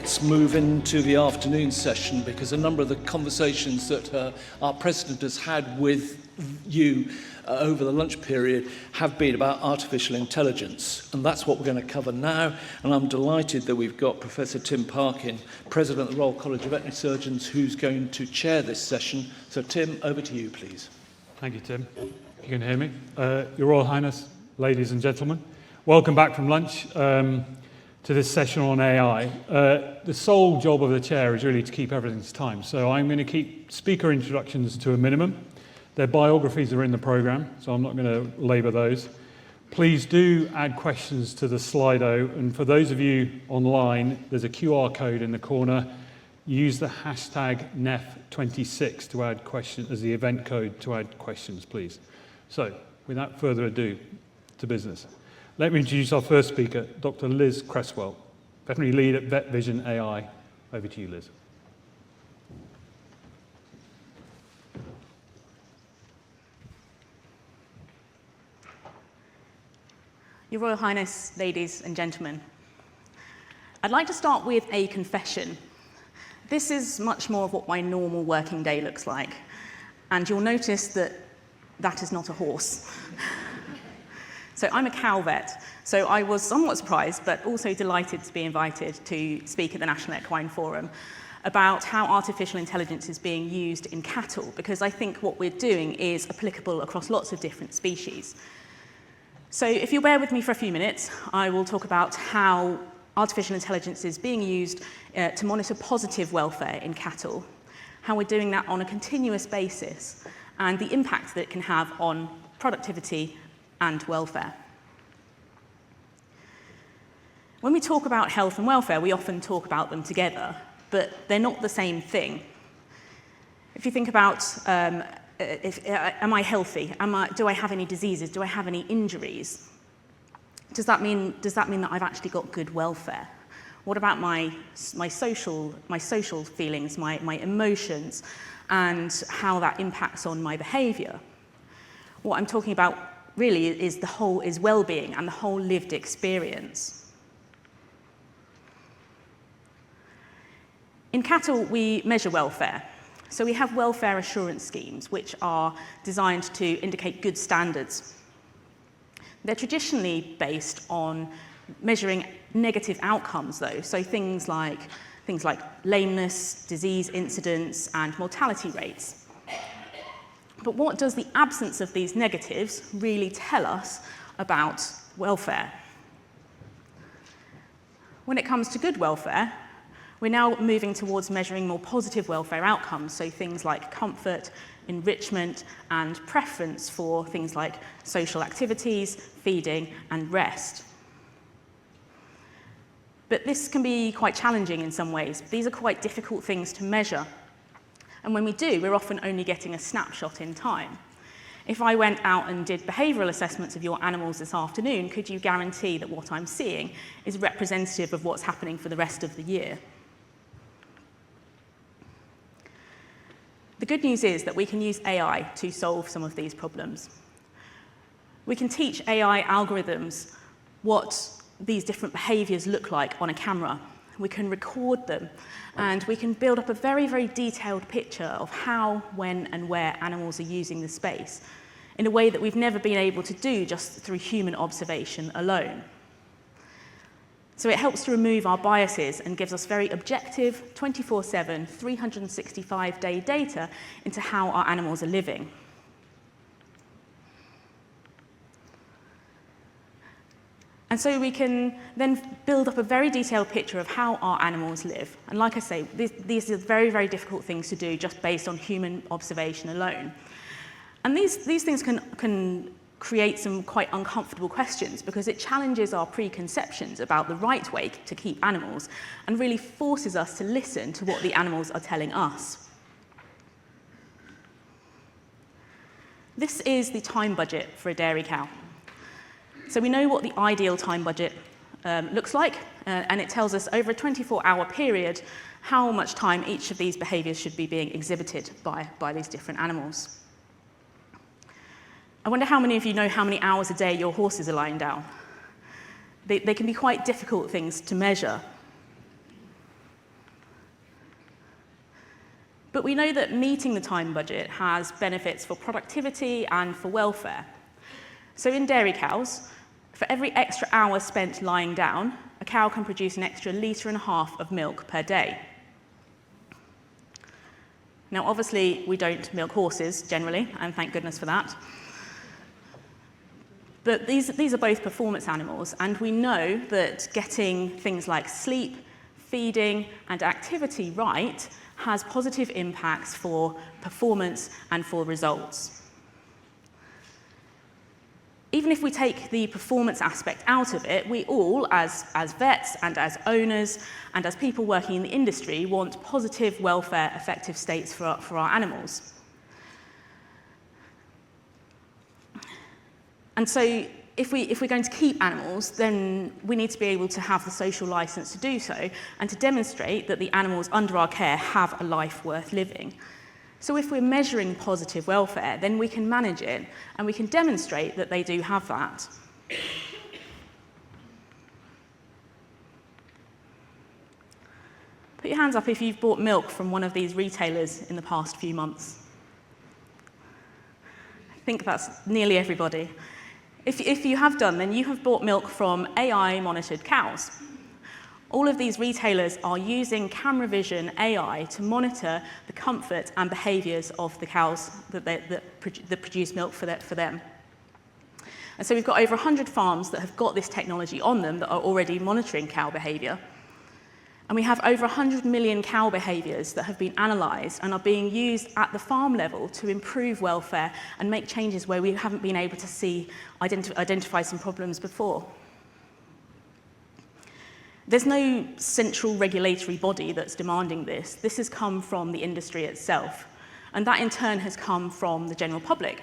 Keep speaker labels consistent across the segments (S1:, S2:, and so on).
S1: let's move into the afternoon session, because a number of the conversations that our president has had with you over the lunch period have been about artificial intelligence, and that's what we're going to cover now. And I'm delighted that we've got Professor Tim Parkin, President of the Royal College of Veterinary Surgeons, who's going to chair this session. So Tim, over to you, please.
S2: Thank you, Tim. You can hear me. Your Royal Highness, ladies and gentlemen, welcome back from lunch to this session on AI. The sole job of the chair is really to keep everything to time, so I'm going to keep speaker introductions to a minimum. Their biographies are in the programme, so I'm not going to labour those. Please do add questions to the Slido, and for those of you online, there's a QR code in the corner. Use the hashtag NEF26 to add questions as the event code to add questions, please. So, without further ado, to business. Let me introduce our first speaker, Dr. Liz Cresswell, Veterinary Lead at Vet Vision AI. Over to you, Liz.
S3: Your Royal Highness, ladies and gentlemen, I'd like to start with a confession. This is much more of what my normal working day looks like, and you'll notice that that is not a horse. So I'm a cow vet, so I was somewhat surprised, but also delighted to be invited to speak at the National Equine Forum about how artificial intelligence is being used in cattle, because I think what we're doing is applicable across lots of different species. So if you'll bear with me for a few minutes, I will talk about how artificial intelligence is being used to monitor positive welfare in cattle, how we're doing that on a continuous basis, and the impact that it can have on productivity and welfare. When we talk about health and welfare, we often talk about them together, but they're not the same thing. If you think about, am I healthy? Do I have any diseases? Do I have any injuries? Does that mean that I've actually got good welfare? What about my social feelings, my emotions, and how that impacts on my behaviour? What I'm talking about really is well-being and the whole lived experience. In cattle, we measure welfare. So we have welfare assurance schemes, which are designed to indicate good standards. They're traditionally based on measuring negative outcomes, though, so things like lameness, disease incidence, and mortality rates. But what does the absence of these negatives really tell us about welfare? When it comes to good welfare, we're now moving towards measuring more positive welfare outcomes, so things like comfort, enrichment, and preference for things like social activities, feeding, and rest. But this can be quite challenging in some ways. These are quite difficult things to measure. And when we do, we're often only getting a snapshot in time. If I went out and did behavioural assessments of your animals this afternoon, could you guarantee that what I'm seeing is representative of what's happening for the rest of the year? The good news is that we can use AI to solve some of these problems. We can teach AI algorithms what these different behaviours look like on a camera. We can record them, and we can build up a very, very detailed picture of how, when, and where animals are using the space in a way that we've never been able to do just through human observation alone. So it helps to remove our biases and gives us very objective, 24/7, 365-day data into how our animals are living. And so we can then build up a very detailed picture of how our animals live. And like I say, these are very, very difficult things to do just based on human observation alone. And these things can create some quite uncomfortable questions, because it challenges our preconceptions about the right way to keep animals and really forces us to listen to what the animals are telling us. This is the time budget for a dairy cow. So we know what the ideal time budget looks like, and it tells us over a 24-hour period how much time each of these behaviours should be being exhibited by these different animals. I wonder how many of you know how many hours a day your horses are lying down. They can be quite difficult things to measure. But we know that meeting the time budget has benefits for productivity and for welfare. So in dairy cows, for every extra hour spent lying down, a cow can produce an extra 1.5 litres of milk per day. Now, obviously, we don't milk horses generally, and thank goodness for that. But these are both performance animals, and we know that getting things like sleep, feeding, and activity right has positive impacts for performance and for results. Even if we take the performance aspect out of it, we all, as vets and as owners and as people working in the industry, want positive welfare, effective states for our animals. And so if we're going to keep animals, then we need to be able to have the social license to do so and to demonstrate that the animals under our care have a life worth living. So if we're measuring positive welfare, then we can manage it and we can demonstrate that they do have that. Put your hands up if you've bought milk from one of these retailers in the past few months. I think that's nearly everybody. If you have done, then you have bought milk from AI-monitored cows. All of these retailers are using camera vision AI to monitor the comfort and behaviours of the cows that produce milk for them. And so we've got over 100 farms that have got this technology on them that are already monitoring cow behaviour. And we have over 100 million cow behaviours that have been analysed and are being used at the farm level to improve welfare and make changes where we haven't been able to identify some problems before. There's no central regulatory body that's demanding this. This has come from the industry itself. And that in turn has come from the general public.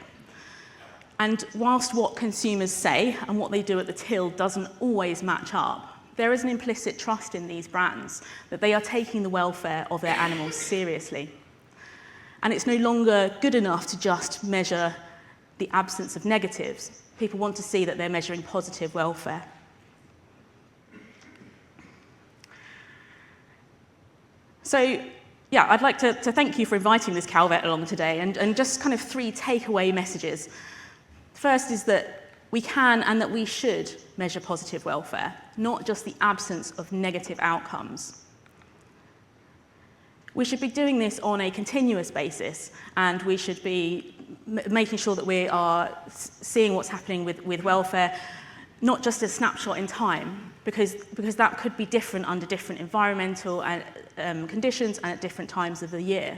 S3: And whilst what consumers say and what they do at the till doesn't always match up, there is an implicit trust in these brands that they are taking the welfare of their animals seriously. And it's no longer good enough to just measure the absence of negatives. People want to see that they're measuring positive welfare. So, yeah, I'd like to thank you for inviting this cow vet along today, and just kind of 3 takeaway messages. First is that we can and that we should measure positive welfare, not just the absence of negative outcomes. We should be doing this on a continuous basis, and we should be making sure that we are seeing what's happening with welfare, not just a snapshot in time, because that could be different under different environmental conditions and at different times of the year.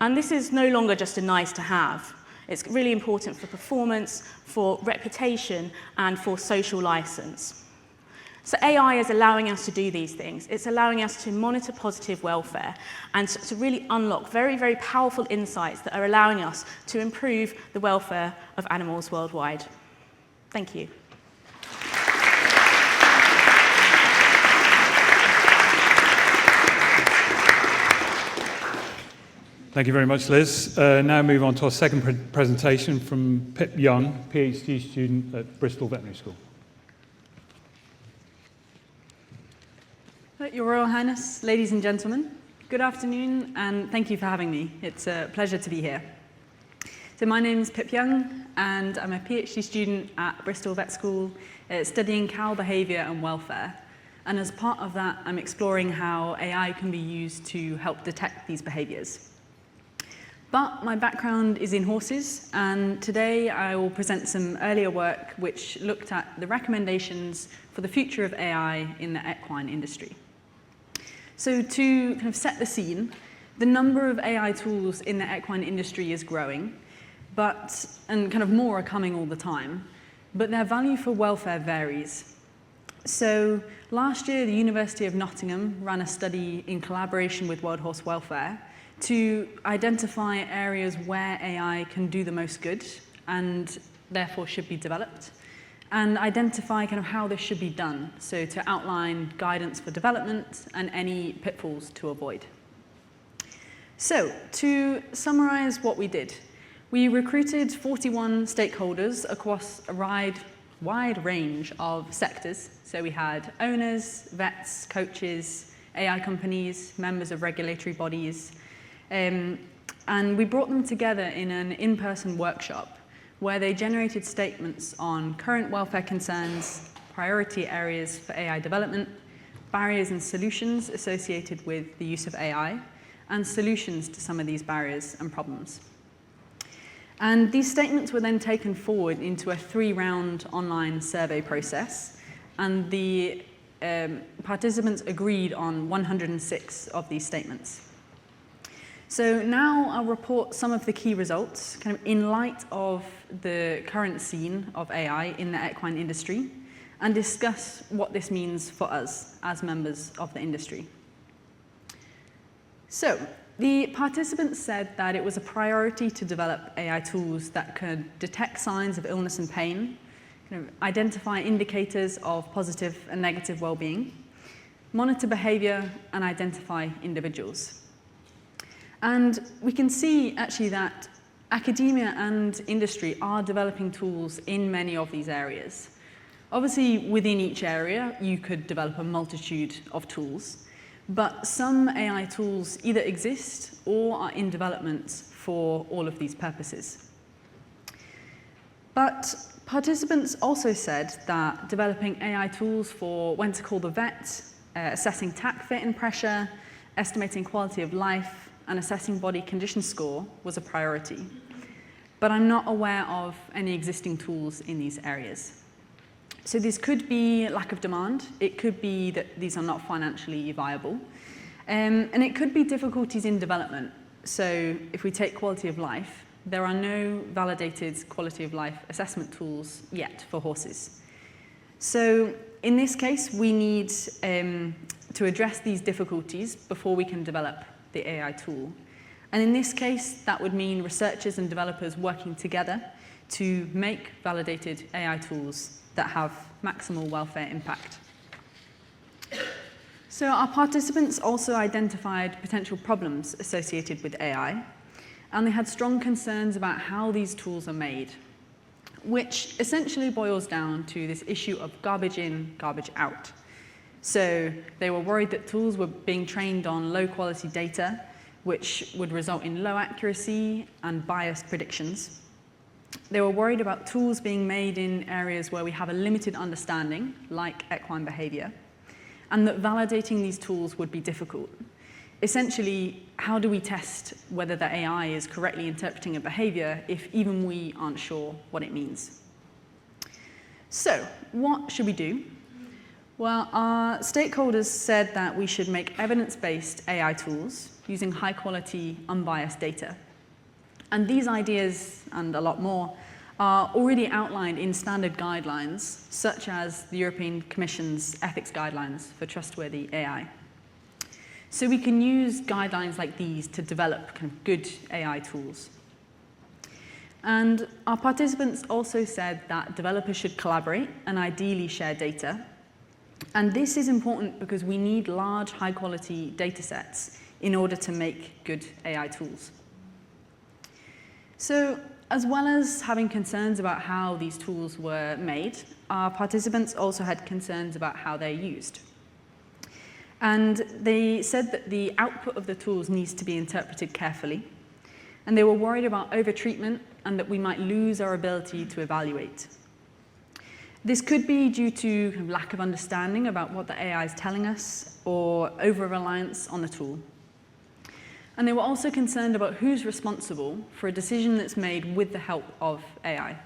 S3: And this is no longer just a nice to have. It's really important for performance, for reputation, and for social license. So AI is allowing us to do these things. It's allowing us to monitor positive welfare and to really unlock very, very powerful insights that are allowing us to improve the welfare of animals worldwide. Thank you.
S2: Thank you very much, Liz. Now move on to our second presentation from Pip Young, PhD student at Bristol Veterinary School.
S4: Your Royal Highness, ladies and gentlemen, good afternoon, and thank you for having me. It's a pleasure to be here. So my name is Pip Young, and I'm a PhD student at Bristol Vet School, studying cow behaviour and welfare. And as part of that, I'm exploring how AI can be used to help detect these behaviours. But my background is in horses, and today I will present some earlier work which looked at the recommendations for the future of AI in the equine industry. So to kind of set the scene, the number of AI tools in the equine industry is growing, and kind of more are coming all the time, but their value for welfare varies. So last year, the University of Nottingham ran a study in collaboration with World Horse Welfare to identify areas where AI can do the most good and therefore should be developed, and identify kind of how this should be done, so to outline guidance for development and any pitfalls to avoid. So, to summarize what we did, we recruited 41 stakeholders across a wide range of sectors. So we had owners, vets, coaches, AI companies, members of regulatory bodies, and we brought them together in an in-person workshop where they generated statements on current welfare concerns, priority areas for AI development, barriers and solutions associated with the use of AI, and solutions to some of these barriers and problems. And these statements were then taken forward into a 3-round online survey process, and the participants agreed on 106 of these statements. So now I'll report some of the key results, kind of in light of the current scene of AI in the equine industry, and discuss what this means for us as members of the industry. So, the participants said that it was a priority to develop AI tools that could detect signs of illness and pain, identify indicators of positive and negative well-being, monitor behaviour, and identify individuals. And we can see actually that academia and industry are developing tools in many of these areas. Obviously, within each area, you could develop a multitude of tools, but some AI tools either exist or are in development for all of these purposes. But participants also said that developing AI tools for when to call the vet, assessing tack fit and pressure, estimating quality of life, and assessing body condition score was a priority. But I'm not aware of any existing tools in these areas. So this could be lack of demand. It could be that these are not financially viable. And it could be difficulties in development. So if we take quality of life, there are no validated quality of life assessment tools yet for horses. So in this case, we need to address these difficulties before we can develop the AI tool. And in this case, that would mean researchers and developers working together to make validated AI tools that have maximal welfare impact. So our participants also identified potential problems associated with AI, and they had strong concerns about how these tools are made, which essentially boils down to this issue of garbage in, garbage out. So they were worried that tools were being trained on low-quality data, which would result in low accuracy and biased predictions. They were worried about tools being made in areas where we have a limited understanding, like equine behaviour, and that validating these tools would be difficult. Essentially, how do we test whether the AI is correctly interpreting a behaviour if even we aren't sure what it means? So, what should we do? Well, our stakeholders said that we should make evidence-based AI tools using high-quality, unbiased data. And these ideas, and a lot more, are already outlined in standard guidelines, such as the European Commission's ethics guidelines for trustworthy AI. So we can use guidelines like these to develop kind of good AI tools. And our participants also said that developers should collaborate and ideally share data. And this is important because we need large, high-quality data sets in order to make good AI tools. So, as well as having concerns about how these tools were made, our participants also had concerns about how they're used. And they said that the output of the tools needs to be interpreted carefully, and they were worried about over-treatment and that we might lose our ability to evaluate. This could be due to kind of lack of understanding about what the AI is telling us or over-reliance on the tool. And they were also concerned about who's responsible for a decision that's made with the help of AI.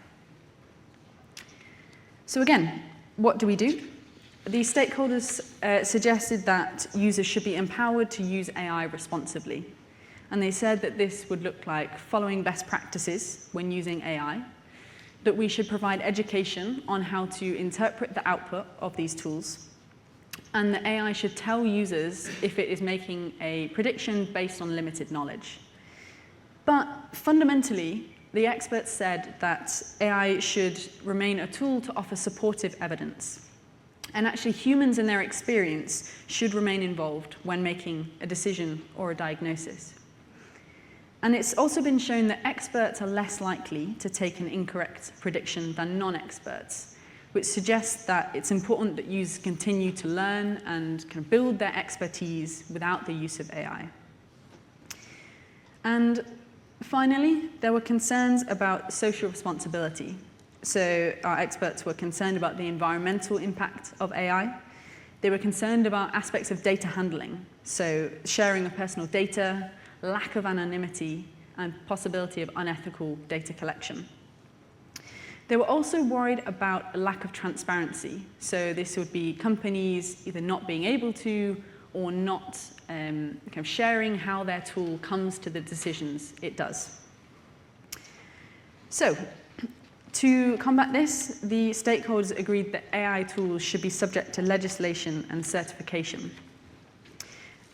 S4: So again, what do we do? The stakeholders suggested that users should be empowered to use AI responsibly. And they said that this would look like following best practices when using AI, that we should provide education on how to interpret the output of these tools, and the AI should tell users if it is making a prediction based on limited knowledge. But fundamentally, the experts said that AI should remain a tool to offer supportive evidence. And actually, humans and their experience should remain involved when making a decision or a diagnosis. And it's also been shown that experts are less likely to take an incorrect prediction than non-experts, which suggests that it's important that users continue to learn and kind of build their expertise without the use of AI. And finally, there were concerns about social responsibility. So our experts were concerned about the environmental impact of AI. They were concerned about aspects of data handling, so sharing of personal data, lack of anonymity, and possibility of unethical data collection. They were also worried about a lack of transparency. So this would be companies either not being able to or not kind of sharing how their tool comes to the decisions it does. So to combat this, the stakeholders agreed that AI tools should be subject to legislation and certification.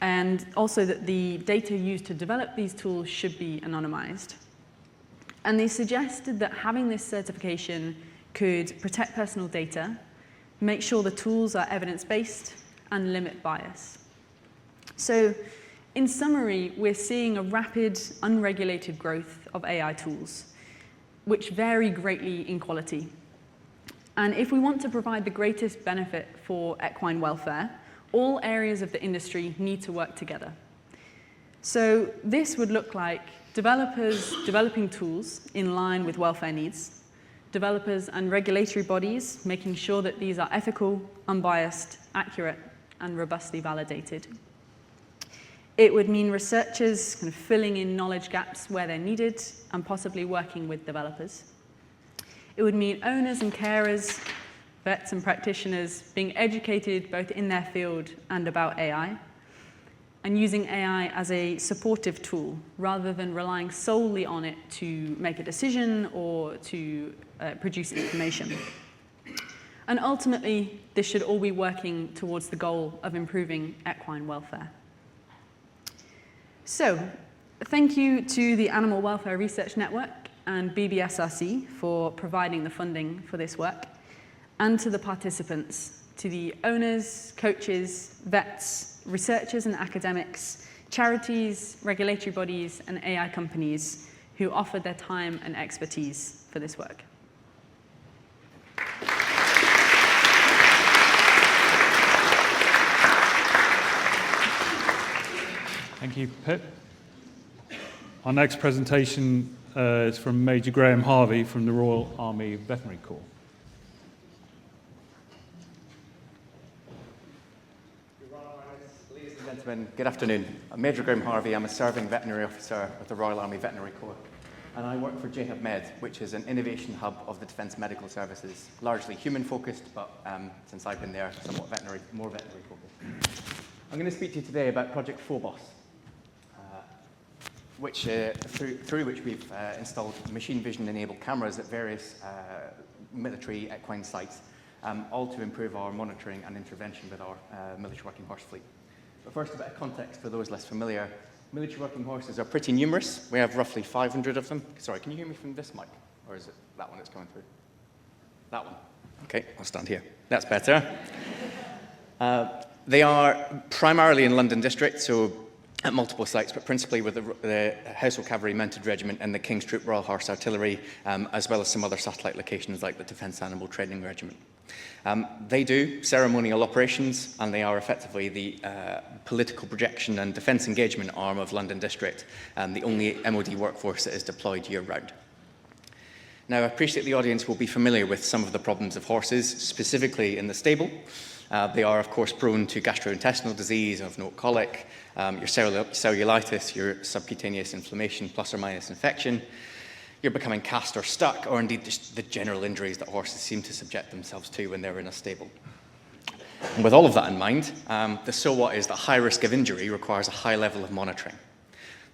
S4: And also that the data used to develop these tools should be anonymized. And they suggested that having this certification could protect personal data, make sure the tools are evidence-based, and limit bias. So, in summary, we're seeing a rapid, unregulated growth of AI tools, which vary greatly in quality. And if we want to provide the greatest benefit for equine welfare, all areas of the industry need to work together. So this would look like developers developing tools in line with welfare needs, developers and regulatory bodies making sure that these are ethical, unbiased, accurate, and robustly validated. It would mean researchers kind of filling in knowledge gaps where they're needed and possibly working with developers. It would mean owners and carers, vets and practitioners being educated both in their field and about AI, and using AI as a supportive tool rather than relying solely on it to make a decision or to produce information. And ultimately, this should all be working towards the goal of improving equine welfare. So, thank you to the Animal Welfare Research Network and BBSRC for providing the funding for this work, and to the participants, to the owners, coaches, vets, researchers and academics, charities, regulatory bodies, and AI companies who offered their time and expertise for this work.
S2: Thank you, Pip. Our next presentation is from Major Graham Harvey from the Royal Army Veterinary Corps.
S5: Ladies and gentlemen, good afternoon. I'm Major Graham Harvey. I'm a serving veterinary officer with the Royal Army Veterinary Corps, and I work for JHubMed, which is an innovation hub of the Defence Medical Services, largely human-focused, but since I've been there, somewhat more veterinary-focused. I'm going to speak to you today about Project Phobos, through which we've installed machine vision-enabled cameras at various military equine sites, all to improve our monitoring and intervention with our military working horse fleet. But first, a bit of context for those less familiar. Military working horses are pretty numerous. We have roughly 500 of them. Sorry, can you hear me from this mic? Or is it that one that's coming through? That one. Okay, I'll stand here. That's better. They are primarily in London District, so at multiple sites, but principally with the Household Cavalry Mounted Regiment and the King's Troop Royal Horse Artillery, as well as some other satellite locations like the Defence Animal Training Regiment. They do ceremonial operations, and they are effectively the political projection and defence engagement arm of London District, the only MOD workforce that is deployed year-round. Now, I appreciate the audience will be familiar with some of the problems of horses, specifically in the stable. They are, of course, prone to gastrointestinal disease, of note colic, your cellulitis, your subcutaneous inflammation, plus or minus infection. You're becoming cast or stuck, or indeed just the general injuries that horses seem to subject themselves to when they're in a stable. And with all of that in mind, the so what is that high risk of injury requires a high level of monitoring.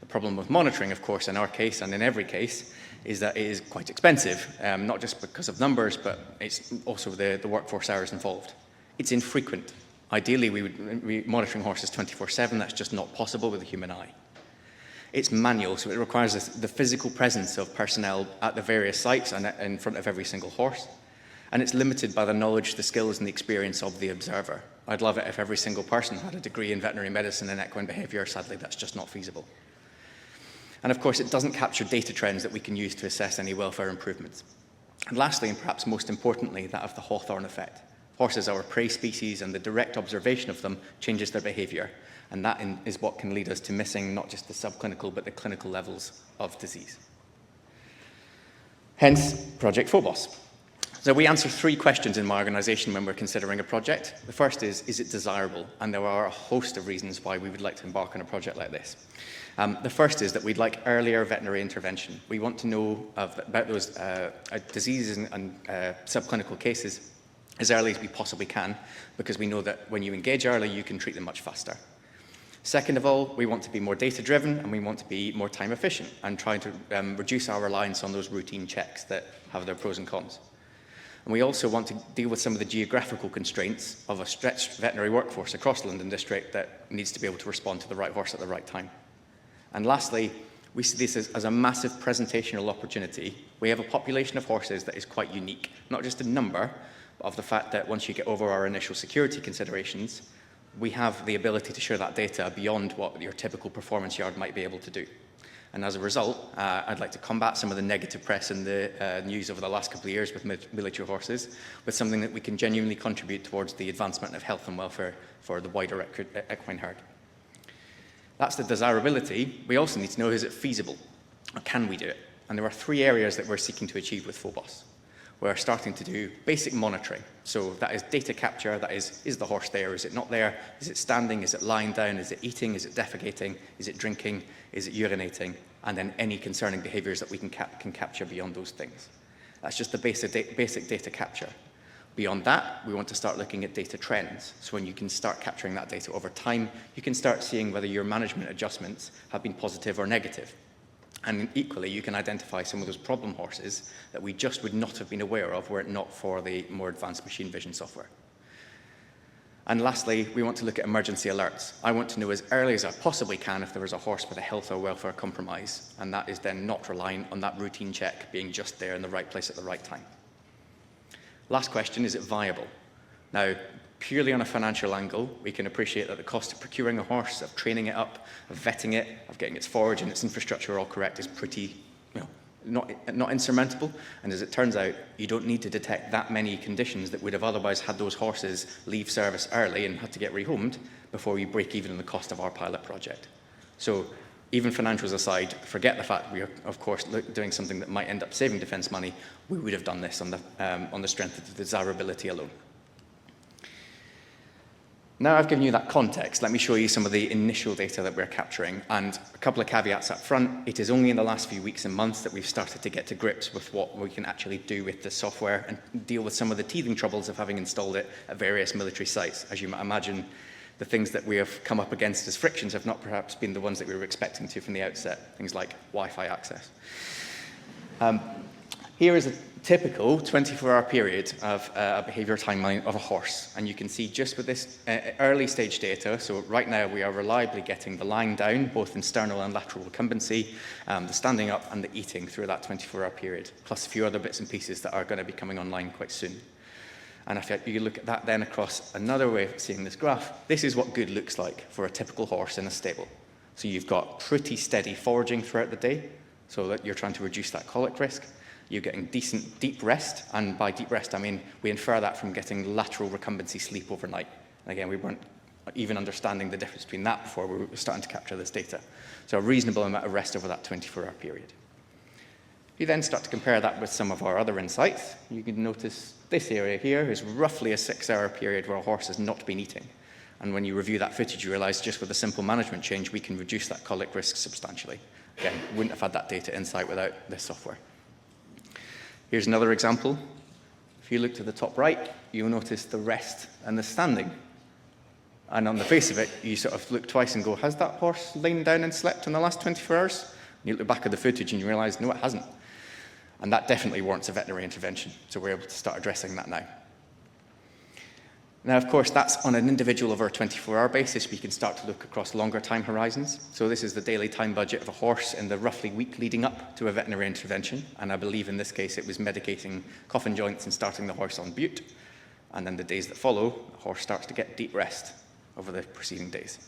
S5: The problem with monitoring, of course, in our case and in every case, is that it is quite expensive, not just because of numbers, but it's also the workforce hours involved. It's infrequent. Ideally, we would be monitoring horses 24/7. That's just not possible with a human eye. It's manual, so it requires the physical presence of personnel at the various sites and in front of every single horse. And it's limited by the knowledge, the skills, and the experience of the observer. I'd love it if every single person had a degree in veterinary medicine and equine behaviour. Sadly, that's just not feasible. And of course, it doesn't capture data trends that we can use to assess any welfare improvements. And lastly, and perhaps most importantly, that of the Hawthorne effect. Horses are a prey species, and the direct observation of them changes their behaviour. And that is what can lead us to missing not just the subclinical, but the clinical levels of disease. Hence, Project Phobos. So we answer 3 questions in my organisation when we're considering a project. The first is it desirable? And there are a host of reasons why we would like to embark on a project like this. The first is that we'd like earlier veterinary intervention. We want to know about those diseases and subclinical cases as early as we possibly can, because we know that when you engage early, you can treat them much faster. Second of all, we want to be more data-driven, and we want to be more time efficient and try to reduce our reliance on those routine checks that have their pros and cons. And we also want to deal with some of the geographical constraints of a stretched veterinary workforce across the London district that needs to be able to respond to the right horse at the right time. And lastly, we see this as a massive presentational opportunity. We have a population of horses that is quite unique, not just in number, but of the fact that once you get over our initial security considerations, we have the ability to share that data beyond what your typical performance yard might be able to do. And as a result, I'd like to combat some of the negative press in the news over the last couple of years with military horses with something that we can genuinely contribute towards the advancement of health and welfare for the wider equine herd. That's the desirability. We also need to know, is it feasible? Or can we do it? And there are 3 areas that we're seeking to achieve with Phobos. We're starting to do basic monitoring. So that is data capture, that is the horse there, is it not there? Is it standing, is it lying down, is it eating, is it defecating, is it drinking, is it urinating? And then any concerning behaviours that we can capture beyond those things. That's just the basic data capture. Beyond that, we want to start looking at data trends. So when you can start capturing that data over time, you can start seeing whether your management adjustments have been positive or negative. And equally, you can identify some of those problem horses that we just would not have been aware of were it not for the more advanced machine vision software. And lastly, we want to look at emergency alerts. I want to know as early as I possibly can if there is a horse with a health or welfare compromise, and that is then not reliant on that routine check being just there in the right place at the right time. Last question, is it viable? Now, purely on a financial angle, we can appreciate that the cost of procuring a horse, of training it up, of vetting it, of getting its forage and its infrastructure all correct is pretty, not insurmountable. And as it turns out, you don't need to detect that many conditions that would have otherwise had those horses leave service early and had to get rehomed before you break even on the cost of our pilot project. So even financials aside, forget the fact we are, of course, doing something that might end up saving defence money. We would have done this on the strength of the desirability alone. Now I've given you that context, let me show you some of the initial data that we're capturing. And a couple of caveats up front. It is only in the last few weeks and months that we've started to get to grips with what we can actually do with the software and deal with some of the teething troubles of having installed it at various military sites. As you might imagine, the things that we have come up against as frictions have not perhaps been the ones that we were expecting to from the outset, things like Wi-Fi access. Here is a typical 24-hour period of a behaviour timeline of a horse. And you can see just with this early stage data, so right now we are reliably getting the lying down, both in sternal and lateral recumbency, the standing up and the eating through that 24-hour period, plus a few other bits and pieces that are going to be coming online quite soon. And if you look at that then across another way of seeing this graph, this is what good looks like for a typical horse in a stable. So you've got pretty steady foraging throughout the day, so that you're trying to reduce that colic risk. You're getting decent deep rest, and by deep rest I mean we infer that from getting lateral recumbency sleep overnight. And again, we weren't even understanding the difference between that before we were starting to capture this data. So a reasonable amount of rest over that 24-hour period. If you then start to compare that with some of our other insights, you can notice this area here is roughly a 6-hour period where a horse has not been eating. And when you review that footage, you realise just with a simple management change, we can reduce that colic risk substantially. Again, wouldn't have had that data insight without this software. Here's another example. If you look to the top right, you'll notice the rest and the standing. And on the face of it, you sort of look twice and go, has that horse lain down and slept in the last 24 hours? And you look back at the footage and you realise, no, it hasn't. And that definitely warrants a veterinary intervention. So we're able to start addressing that now. Now, of course, that's on an individual over a 24-hour basis. We can start to look across longer time horizons. So this is the daily time budget of a horse in the roughly week leading up to a veterinary intervention. And I believe in this case it was medicating coffin joints and starting the horse on bute. And then the days that follow, the horse starts to get deep rest over the preceding days.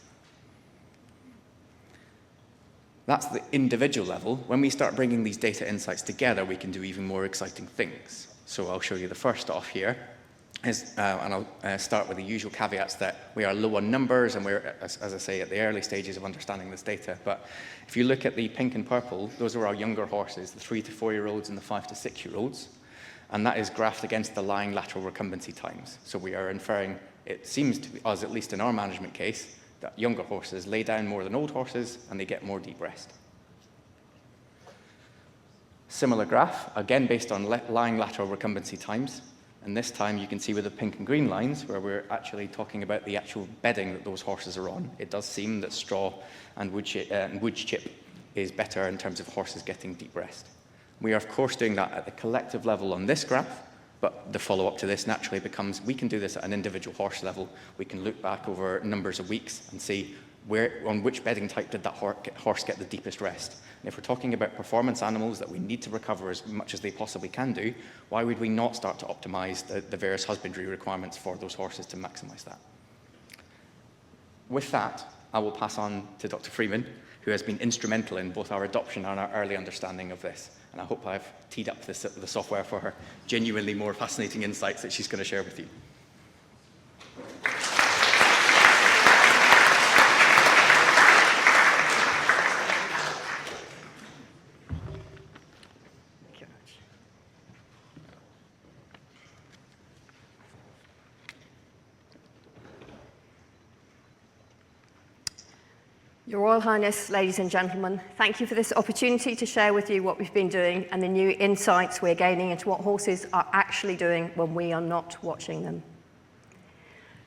S5: That's the individual level. When we start bringing these data insights together, we can do even more exciting things. So I'll show you the first off here. And I'll start with the usual caveats that we are low on numbers and we're, as I say, at the early stages of understanding this data. But if you look at the pink and purple, those are our younger horses, the 3 to 4-year-olds and the 5 to 6-year-olds. And that is graphed against the lying lateral recumbency times. So we are inferring, it seems to us, at least in our management case, that younger horses lay down more than old horses and they get more deep rest. Similar graph, again based on lying lateral recumbency times. And this time you can see with the pink and green lines where we're actually talking about the actual bedding that those horses are on. It does seem that straw and wood chip is better in terms of horses getting deep rest. We are of course doing that at the collective level on this graph, but the follow-up to this naturally becomes we can do this at an individual horse level. We can look back over numbers of weeks and see on which bedding type did that horse get the deepest rest. And if we're talking about performance animals that we need to recover as much as they possibly can do, why would we not start to optimize the various husbandry requirements for those horses to maximize that? With that, I will pass on to Dr. Freeman, who has been instrumental in both our adoption and our early understanding of this. And I hope I've teed up the software for her genuinely more fascinating insights that she's going to share with you.
S6: Your Royal Highness, ladies and gentlemen, thank you for this opportunity to share with you what we've been doing and the new insights we're gaining into what horses are actually doing when we are not watching them.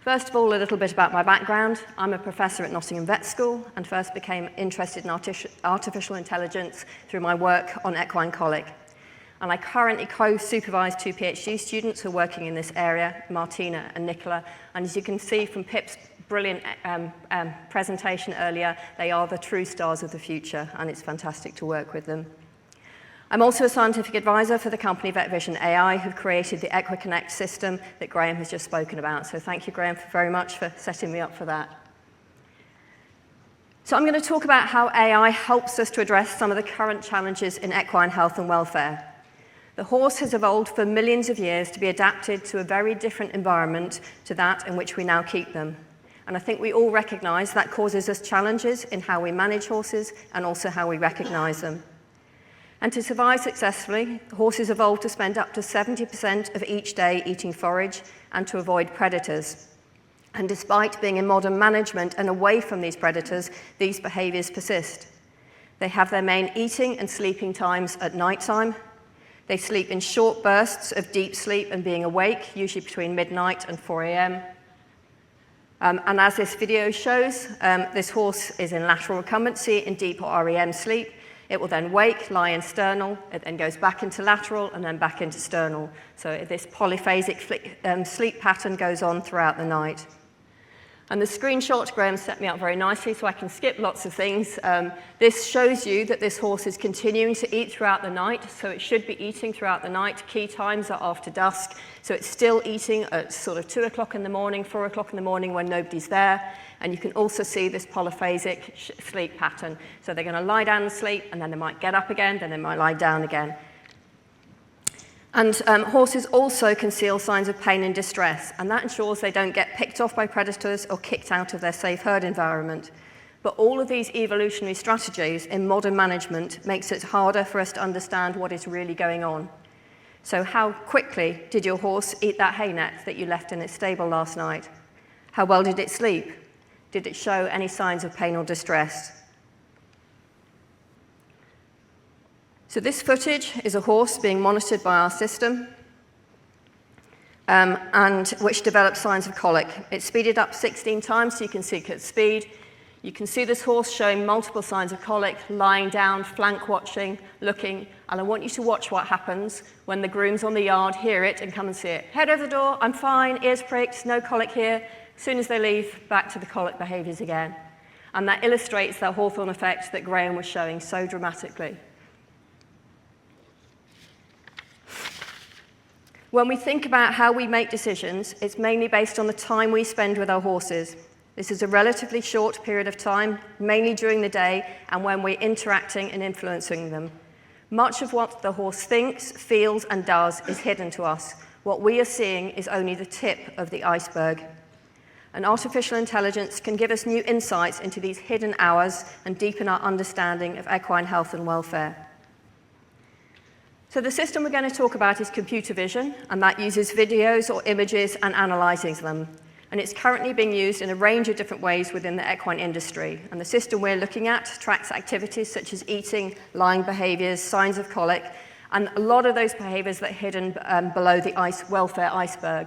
S6: First of all, a little bit about my background. I'm a professor at Nottingham Vet School and first became interested in artificial intelligence through my work on equine colic. And I currently co-supervise 2 PhD students who are working in this area, Martina and Nicola. And as you can see from Pip's brilliant presentation earlier, they are the true stars of the future, and it's fantastic to work with them. I'm also a scientific advisor for the company VetVision AI, who've created the EquiConnect system that Graham has just spoken about. So thank you, Graham, very much for setting me up for that. So I'm going to talk about how AI helps us to address some of the current challenges in equine health and welfare. The horse has evolved for millions of years to be adapted to a very different environment to that in which we now keep them. And I think we all recognise that causes us challenges in how we manage horses and also how we recognise them. And to survive successfully, horses evolved to spend up to 70% of each day eating forage and to avoid predators. And despite being in modern management and away from these predators, these behaviours persist. They have their main eating and sleeping times at night time. They sleep in short bursts of deep sleep and being awake, usually between midnight and 4 a.m. And as this video shows, this horse is in lateral recumbency in deep or REM sleep. It will then wake, lie in sternal, it then goes back into lateral and then back into sternal. So this polyphasic sleep pattern goes on throughout the night. And the screenshot, Graham set me up very nicely so I can skip lots of things. This shows you that this horse is continuing to eat throughout the night, so it should be eating throughout the night. Key times are after dusk, so it's still eating at sort of 2 o'clock in the morning, 4 o'clock in the morning when nobody's there. And you can also see this polyphasic sleep pattern. So they're going to lie down and sleep, and then they might get up again, then they might lie down again. And horses also conceal signs of pain and distress, and that ensures they don't get picked off by predators or kicked out of their safe herd environment. But all of these evolutionary strategies in modern management makes it harder for us to understand what is really going on. So how quickly did your horse eat that hay net that you left in its stable last night? How well did it sleep? Did it show any signs of pain or distress? So this footage is a horse being monitored by our system, and which developed signs of colic. It's speeded up 16 times so you can see it at speed. You can see this horse showing multiple signs of colic, lying down, flank watching, looking, and I want you to watch what happens when the grooms on the yard hear it and come and see it. Head over the door, I'm fine, ears pricked, no colic here. As soon as they leave, back to the colic behaviours again. And that illustrates that Hawthorne effect that Graham was showing so dramatically. When we think about how we make decisions, it's mainly based on the time we spend with our horses. This is a relatively short period of time, mainly during the day and when we're interacting and influencing them. Much of what the horse thinks, feels, and does is hidden to us. What we are seeing is only the tip of the iceberg. And artificial intelligence can give us new insights into these hidden hours and deepen our understanding of equine health and welfare. So the system we're going to talk about is computer vision, and that uses videos or images and analyzes them. And it's currently being used in a range of different ways within the equine industry. And the system we're looking at tracks activities such as eating, lying behaviours, signs of colic, and a lot of those behaviours that are hidden below the welfare iceberg.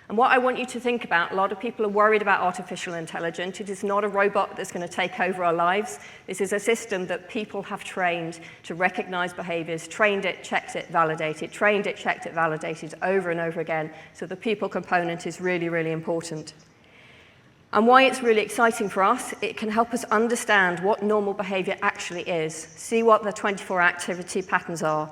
S6: And what I want you to think about, a lot of people are worried about artificial intelligence. It is not a robot that's going to take over our lives. This is a system that people have trained to recognize behaviors, trained it, checked it, validated, trained it, checked it, validated over and over again. So the people component is really, really important. And why it's really exciting for us, it can help us understand what normal behavior actually is, see what the 24-hour activity patterns are,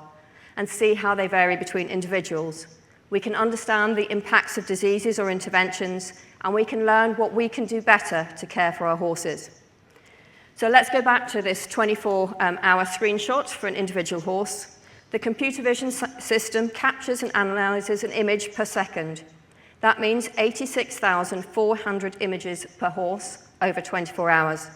S6: and see how they vary between individuals. We can understand the impacts of diseases or interventions, and we can learn what we can do better to care for our horses. So let's go back to this 24-hour screenshot for an individual horse. The computer vision system captures and analyzes an image per second. That means 86,400 images per horse over 24 hours.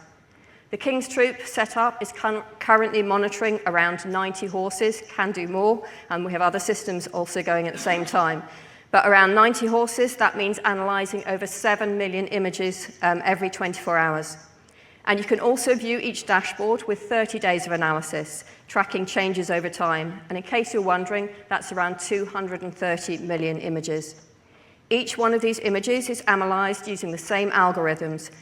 S6: The King's Troop setup is currently monitoring around 90 horses, can do more, and we have other systems also going at the same time. But around 90 horses, that means analysing over 7 million images every 24 hours. And you can also view each dashboard with 30 days of analysis, tracking changes over time. And in case you're wondering, that's around 230 million images. Each one of these images is analysed using the same algorithms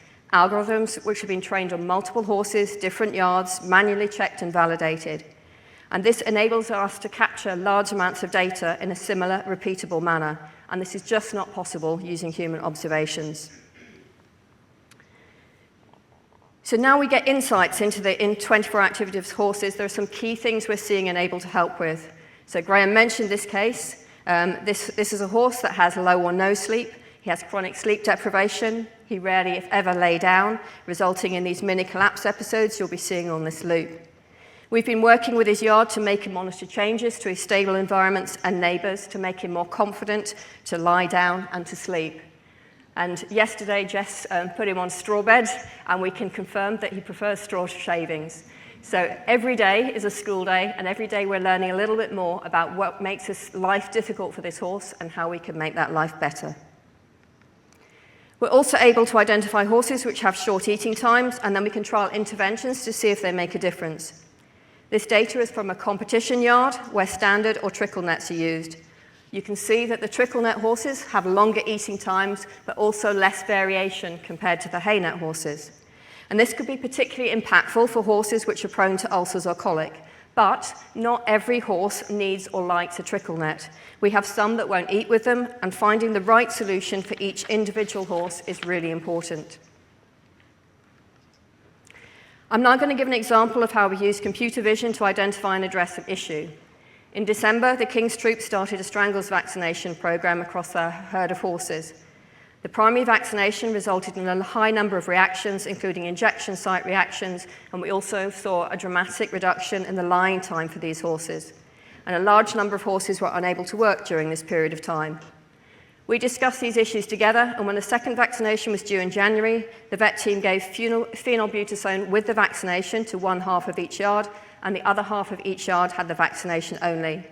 S6: which have been trained on multiple horses, different yards, manually checked and validated. And this enables us to capture large amounts of data in a similar, repeatable manner. And this is just not possible using human observations. So now we get insights into the 24-hour activity of horses. There are some key things we're seeing and able to help with. So Graham mentioned this case. This is a horse that has low or no sleep. He has chronic sleep deprivation. He rarely, if ever, lay down, resulting in these mini collapse episodes you'll be seeing on this loop. We've been working with his yard to make him monitor changes to his stable environments and neighbours to make him more confident to lie down and to sleep. And yesterday, Jess put him on straw bed, and we can confirm that he prefers straw to shavings. So every day is a school day, and every day we're learning a little bit more about what makes this life difficult for this horse and how we can make that life better. We're also able to identify horses which have short eating times, and then we can trial interventions to see if they make a difference. This data is from a competition yard where standard or trickle nets are used. You can see that the trickle net horses have longer eating times, but also less variation compared to the hay net horses. And this could be particularly impactful for horses which are prone to ulcers or colic. But not every horse needs or likes a trickle net. We have some that won't eat with them, and finding the right solution for each individual horse is really important. I'm now going to give an example of how we use computer vision to identify and address an issue. In December, the King's Troop started a strangles vaccination program across their herd of horses. The primary vaccination resulted in a high number of reactions, including injection site reactions, and we also saw a dramatic reduction in the lying time for these horses. And a large number of horses were unable to work during this period of time. We discussed these issues together, and when the second vaccination was due in January, the vet team gave phenylbutazone with the vaccination to one half of each yard, and the other half of each yard had the vaccination only.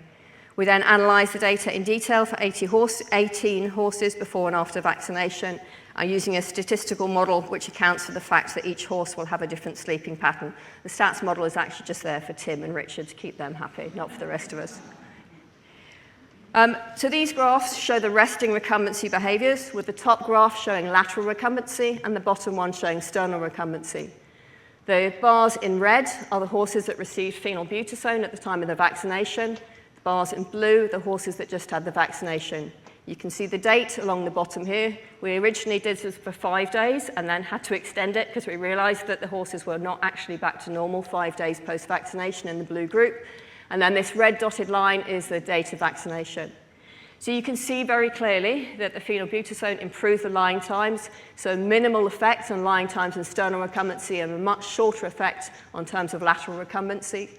S6: We then analysed the data in detail for 18 horses before and after vaccination, using a statistical model which accounts for the fact that each horse will have a different sleeping pattern. The stats model is actually just there for Tim and Richard to keep them happy, not for the rest of us. So these graphs show the resting recumbency behaviours, with the top graph showing lateral recumbency and the bottom one showing sternal recumbency. The bars in red are the horses that received phenylbutazone at the time of the vaccination. The bars in blue, the horses that just had the vaccination. You can see the date along the bottom here. We originally did this for 5 days and then had to extend it because we realised that the horses were not actually back to normal 5 days post-vaccination in the blue group. And then this red dotted line is the date of vaccination. So you can see very clearly that the phenylbutazone improved the lying times, so minimal effect on lying times and sternal recumbency and a much shorter effect on terms of lateral recumbency.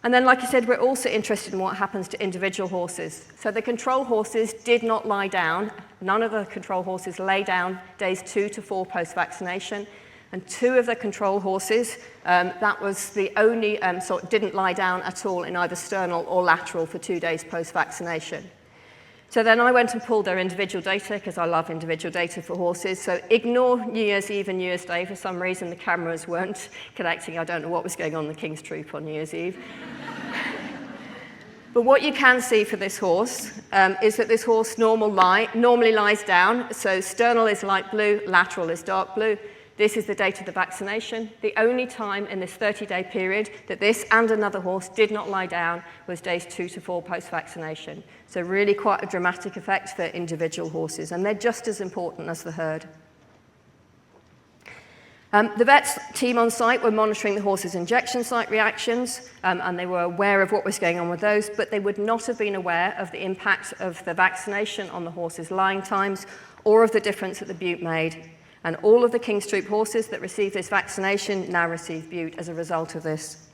S6: And then, like I said, we're also interested in what happens to individual horses. So the control horses did not lie down. None of the control horses lay down days 2 to 4 post-vaccination. And 2 of the control horses, that was the only sort didn't lie down at all in either sternal or lateral for 2 days post-vaccination. So then I went and pulled their individual data, because I love individual data for horses. So ignore New Year's Eve and New Year's Day. For some reason, the cameras weren't connecting. I don't know what was going on in the King's Troop on New Year's Eve. But what you can see for this horse is that this horse normally lies down. So sternal is light blue, lateral is dark blue. This is the date of the vaccination. The only time in this 30-day period that this and another horse did not lie down was days 2 to 4 post-vaccination. So really quite a dramatic effect for individual horses, and they're just as important as the herd. The vets team on site were monitoring the horses' injection site reactions, and they were aware of what was going on with those, but they would not have been aware of the impact of the vaccination on the horses' lying times or of the difference that the bute made. And all of the King's Troop horses that received this vaccination now receive bute as a result of this.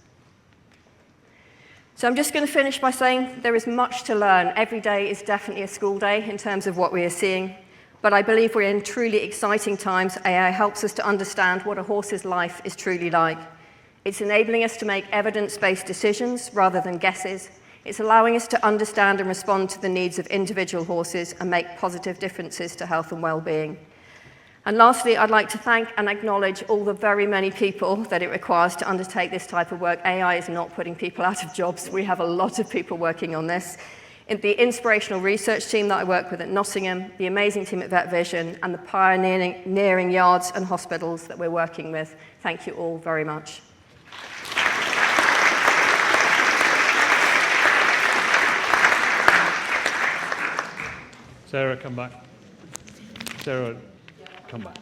S6: So I'm just going to finish by saying there is much to learn. Every day is definitely a school day in terms of what we are seeing. But I believe we're in truly exciting times. AI helps us to understand what a horse's life is truly like. It's enabling us to make evidence-based decisions rather than guesses. It's allowing us to understand and respond to the needs of individual horses and make positive differences to health and well-being. And lastly, I'd like to thank and acknowledge all the very many people that it requires to undertake this type of work. AI is not putting people out of jobs. We have a lot of people working on this. The inspirational research team that I work with at Nottingham, the amazing team at Vet Vision, and the pioneering yards and hospitals that we're working with. Thank you all very much.
S2: Sarah, come back. Sarah, come back.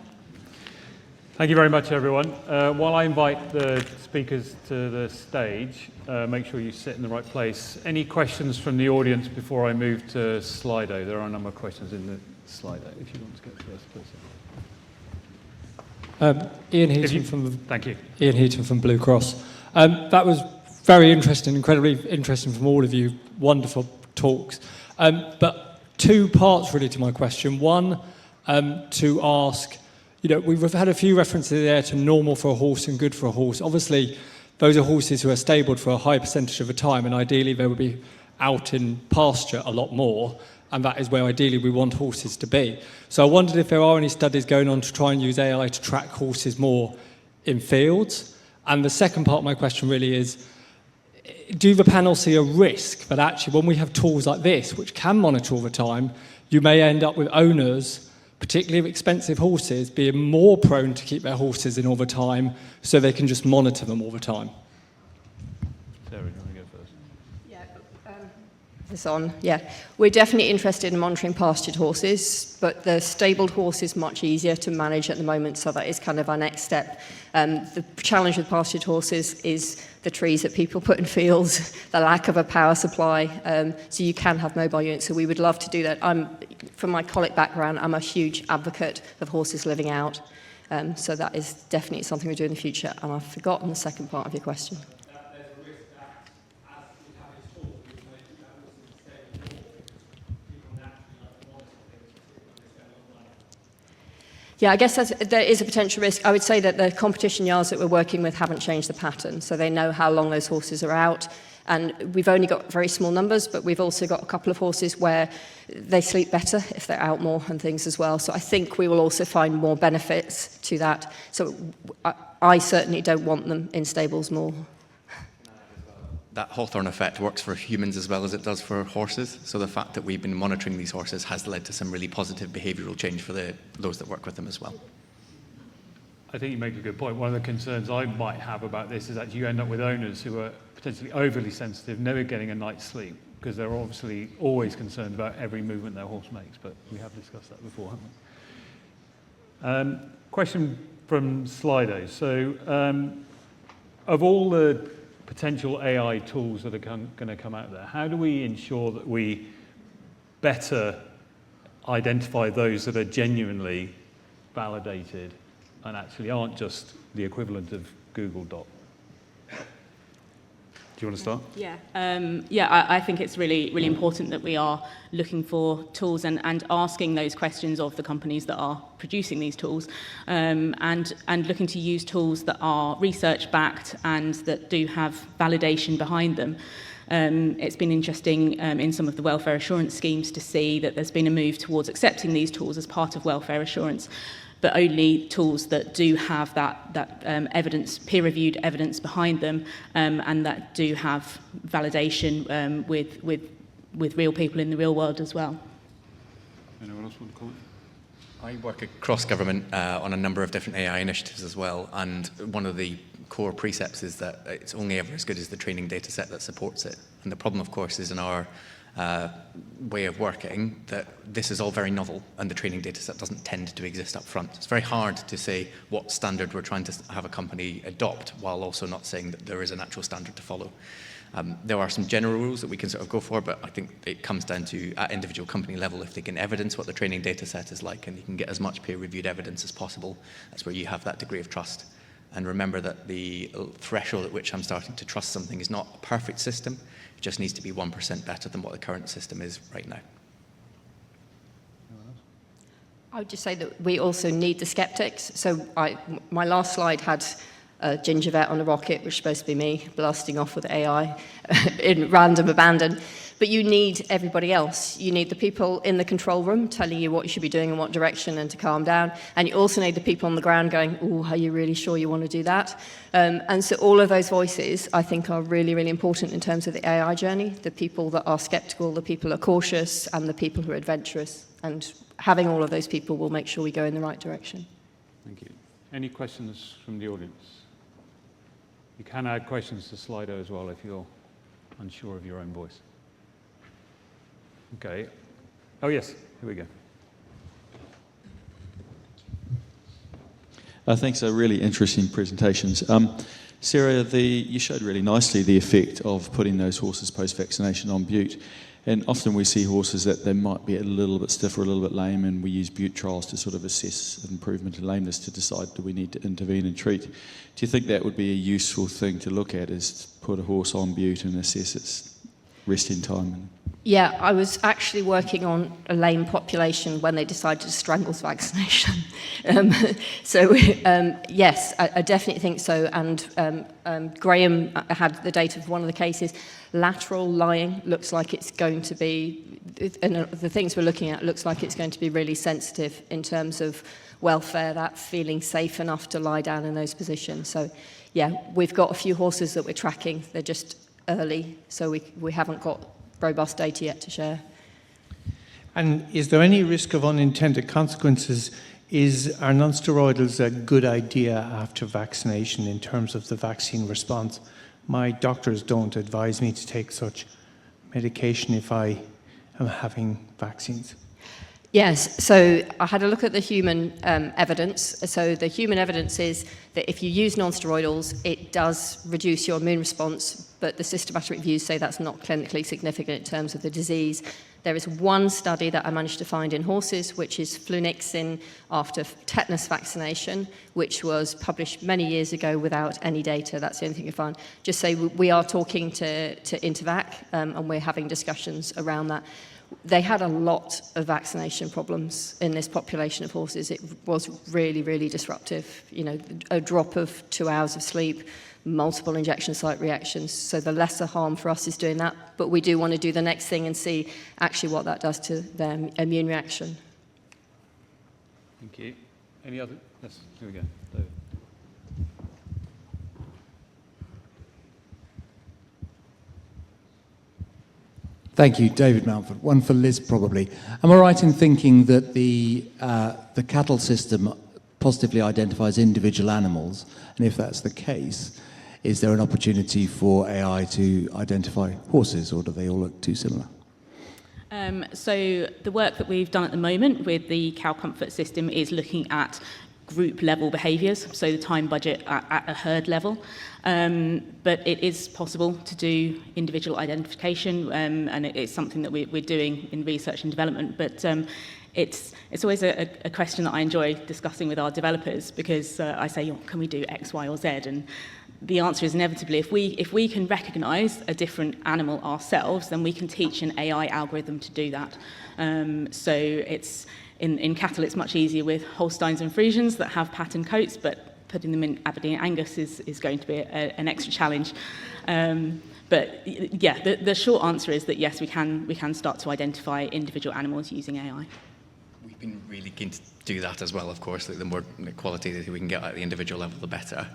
S2: Thank you very much, everyone. While I invite the speakers to the stage, make sure you sit in the right place. Any questions from the audience before I move to Slido? There are a number of questions in the Slido. If you want to go first, please.
S7: Ian Heaton from
S2: Thank you.
S7: Ian Heaton from Blue Cross. That was very interesting, incredibly interesting from all of you. Wonderful talks. But 2 parts really to my question. One, to ask, we've had a few references there to normal for a horse and good for a horse. Obviously, those are horses who are stabled for a high percentage of the time, and ideally they would be out in pasture a lot more, and that is where ideally we want horses to be. So I wondered if there are any studies going on to try and use AI to track horses more in fields. And the second part of my question really is, do the panel see a risk that actually when we have tools like this, which can monitor all the time, you may end up with owners, particularly of expensive horses, being more prone to keep their horses in all the time so they can just monitor them all the time?
S2: Sarah, do you want to go first?
S6: This on, yeah. We're definitely interested in monitoring pastured horses, but the stabled horse is much easier to manage at the moment, so that is kind of our next step. The challenge with pastured horses is the trees that people put in fields, the lack of a power supply, so you can have mobile units, so we would love to do that. From my colic background, I'm a huge advocate of horses living out, so that is definitely something we do in the future, and I've forgotten the second part of your question. Yeah, I guess there is a potential risk. I would say that the competition yards that we're working with haven't changed the pattern, so they know how long those horses are out. And we've only got very small numbers, but we've also got a couple of horses where they sleep better if they're out more and things as well. So I think we will also find more benefits to that. So I certainly don't want them in stables more.
S5: That Hawthorne effect works for humans as well as it does for horses. So the fact that we've been monitoring these horses has led to some really positive behavioural change for those that work with them as well.
S2: I think you make a good point. One of the concerns I might have about this is that you end up with owners who are potentially overly sensitive, never getting a night's sleep, because they're obviously always concerned about every movement their horse makes, but we have discussed that before, haven't we? Question from Slido. So of all the potential AI tools that are going to come out there, how do we ensure that we better identify those that are genuinely validated and actually aren't just the equivalent of Google Doc. Do you want to start?
S3: Yeah, I think it's really, really important that we are looking for tools and asking those questions of the companies that are producing these tools, and looking to use tools that are research-backed and that do have validation behind them. It's been interesting in some of the welfare assurance schemes to see that there's been a move towards accepting these tools as part of welfare assurance, but only tools that do have that evidence, peer-reviewed evidence behind them, and that do have validation with real people in the real world as well.
S2: Anyone else want to comment?
S5: I work across government on a number of different AI initiatives as well, and one of the core precepts is that it's only ever as good as the training data set that supports it. And the problem, of course, is in our way of working that this is all very novel and the training data set doesn't tend to exist up front. It's very hard to say what standard we're trying to have a company adopt while also not saying that there is an actual standard to follow. There are some general rules that we can sort of go for, but I think it comes down to, at individual company level, if they can evidence what the training data set is like and you can get as much peer-reviewed evidence as possible, that's where you have that degree of trust. And remember that the threshold at which I'm starting to trust something is not a perfect system, it just needs to be 1% better than what the current system is right now.
S6: I would just say that we also need the skeptics. So my last slide had a ginger vet on a rocket, which is supposed to be me, blasting off with AI in random abandon. But you need everybody else. You need the people in the control room telling you what you should be doing in what direction and to calm down. And you also need the people on the ground going, oh, are you really sure you want to do that? And so all of those voices, I think, are really, really important in terms of the AI journey. The people that are skeptical, the people who are cautious, and the people who are adventurous. And having all of those people will make sure we go in the right direction.
S2: Thank you. Any questions from the audience? You can add questions to Slido as well if you're unsure of your own voice. Okay. Oh, yes. Here we go.
S8: Thanks. Really interesting presentations. Sarah, you showed really nicely the effect of putting those horses post-vaccination on bute. And often we see horses that they might be a little bit stiff or a little bit lame, and we use bute trials to sort of assess improvement in lameness to decide, do we need to intervene and treat? Do you think that would be a useful thing to look at, is to put a horse on bute and assess its resting time?
S6: Yeah, I was actually working on a lame population when they decided to strangle vaccination. Yes, I definitely think so. And Graham had the data for one of the cases. Lateral lying looks like it's going to be, and the things we're looking at looks like it's going to be really sensitive in terms of welfare, that feeling safe enough to lie down in those positions. So yeah, we've got a few horses that we're tracking. They're just early, so we haven't got robust data yet to share.
S9: And is there any risk of unintended consequences? Are non-steroidals a good idea after vaccination in terms of the vaccine response? My doctors don't advise me to take such medication if I am having vaccines.
S6: Yes, so I had a look at the human evidence. So the human evidence is that if you use non-steroidals, it does reduce your immune response, but the systematic reviews say that's not clinically significant in terms of the disease. There is one study that I managed to find in horses, which is flunixin after tetanus vaccination, which was published many years ago without any data. That's the only thing I found. Just say we are talking to Intervac, and we're having discussions around that. They had a lot of vaccination problems in this population of horses. It was really, really disruptive. You know, a drop of 2 hours of sleep, multiple injection site reactions. So the lesser harm for us is doing that. But we do want to do the next thing and see actually what that does to their immune reaction.
S2: Thank you. Any other? Yes, here we go. David.
S10: Thank you, David Mountford. One for Liz, probably. Am I right in thinking that the cattle system positively identifies individual animals? And if that's the case, is there an opportunity for AI to identify horses, or do they all look too similar?
S3: So the work that we've done at the moment with the cow comfort system is looking at group level behaviours, so the time budget at a herd level. But it is possible to do individual identification, and it's something that we're doing in research and development. But it's always a question that I enjoy discussing with our developers, because I say, can we do X, Y, or Z? And the answer is inevitably, if we can recognise a different animal ourselves, then we can teach an AI algorithm to do that. So it's in cattle, it's much easier with Holsteins and Friesians that have pattern coats, but putting them in Aberdeen Angus is going to be an extra challenge. But yeah, the short answer is that yes, we can start to identify individual animals using AI.
S5: We've been really keen to do that as well, of course. The more quality that we can get at the individual level, the better.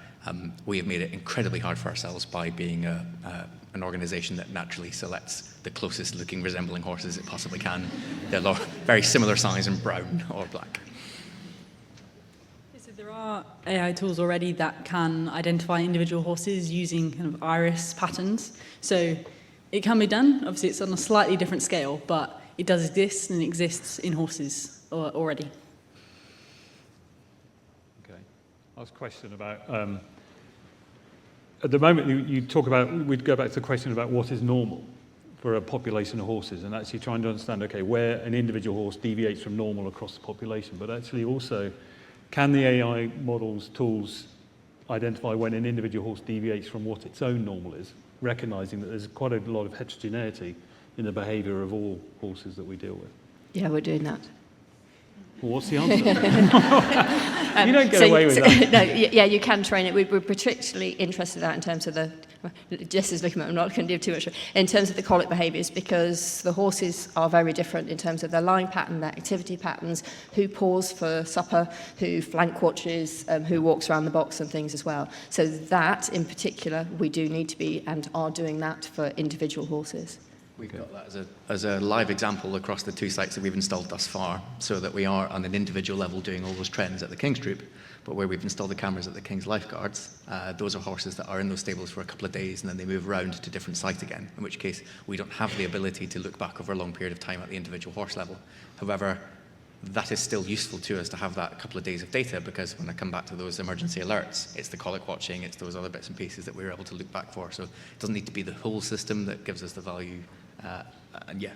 S5: We have made it incredibly hard for ourselves by being an organisation that naturally selects the closest looking resembling horses it possibly can. They're very similar size and brown or black.
S4: So there are AI tools already that can identify individual horses using kind of iris patterns. So it can be done. Obviously, it's on a slightly different scale, but it does exist, and it exists in horses already.
S2: Okay. Last question about, at the moment you talk about, we'd go back to the question about what is normal for a population of horses, and actually trying to understand, okay, where an individual horse deviates from normal across the population, but actually also, can the AI models, tools, identify when an individual horse deviates from what its own normal is, recognizing that there's quite a lot of heterogeneity in the behaviour of all horses that we deal with?
S6: Yeah, we're doing that.
S2: Well, what's the answer? You don't get away with that.
S6: No, yeah, you can train it. We're particularly interested in that in terms of Jess is looking at me, I'm not going to do too much, in terms of the colic behaviours, because the horses are very different in terms of their line pattern, their activity patterns, who paws for supper, who flank watches, who walks around the box and things as well. So that, in particular, we do need to be and are doing that for individual horses.
S5: We've got that as a live example across the 2 sites that we've installed thus far, so that we are on an individual level doing all those trends at the King's Troop, but where we've installed the cameras at the King's Lifeguards, those are horses that are in those stables for a couple of days and then they move around to different sites again, in which case we don't have the ability to look back over a long period of time at the individual horse level. However, that is still useful to us to have that couple of days of data, because when I come back to those emergency alerts, it's the colic watching, it's those other bits and pieces that we're able to look back for. So it doesn't need to be the whole system that gives us the value. And yeah,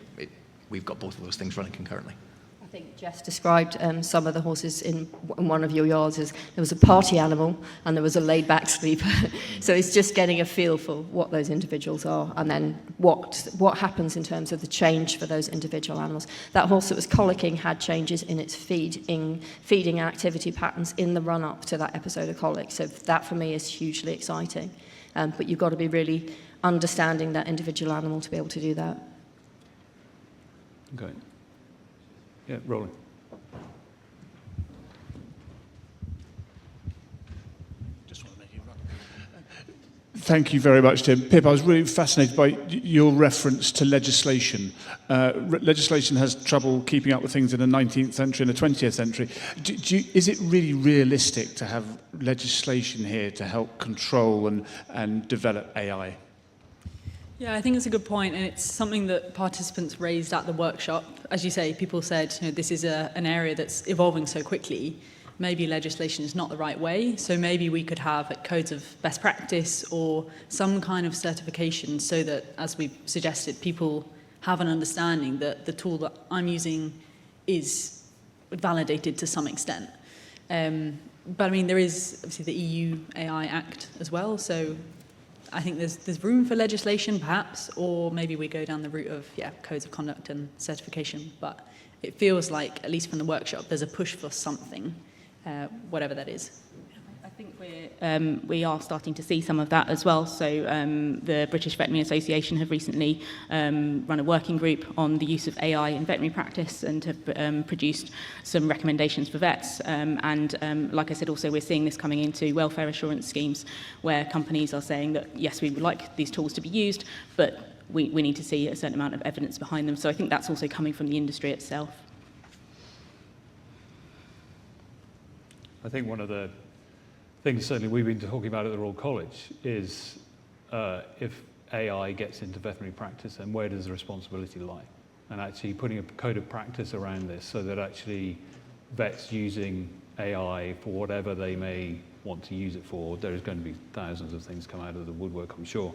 S5: we've got both of those things running concurrently.
S6: I think Jess described some of the horses in one of your yards as there was a party animal and there was a laid-back sleeper. So it's just getting a feel for what those individuals are, and then what happens in terms of the change for those individual animals. That horse that was colicking had changes in its feeding and activity patterns in the run-up to that episode of colic. So that for me is hugely exciting. But you've got to be really understanding that individual animal to be able to do that.
S2: Okay. Yeah, rolling.
S11: Just want to make it run. Thank you very much, Tim. Pip, I was really fascinated by your reference to legislation. Legislation has trouble keeping up with things in the 19th century and the 20th century. Is it really realistic to have legislation here to help control and develop AI?
S4: Yeah, I think it's a good point, and it's something that participants raised at the workshop. As you say, people said, this is an area that's evolving so quickly. Maybe legislation is not the right way, so maybe we could have codes of best practice or some kind of certification so that, as we've suggested, people have an understanding that the tool that I'm using is validated to some extent. But I mean, there is obviously the EU AI Act as well, so I think there's room for legislation, perhaps, or maybe we go down the route of, codes of conduct and certification. But it feels like, at least from the workshop, there's a push for something, whatever that is.
S3: I think we are starting to see some of that as well. So the British Veterinary Association have recently run a working group on the use of AI in veterinary practice and have produced some recommendations for vets. And like I said, also we're seeing this coming into welfare assurance schemes where companies are saying that, yes, we would like these tools to be used, but we need to see a certain amount of evidence behind them. So I think that's also coming from the industry itself.
S2: I think one of the things certainly we've been talking about at the Royal College is if AI gets into veterinary practice, then where does the responsibility lie? And actually putting a code of practice around this so that actually vets using AI for whatever they may want to use it for. There is going to be thousands of things come out of the woodwork, I'm sure.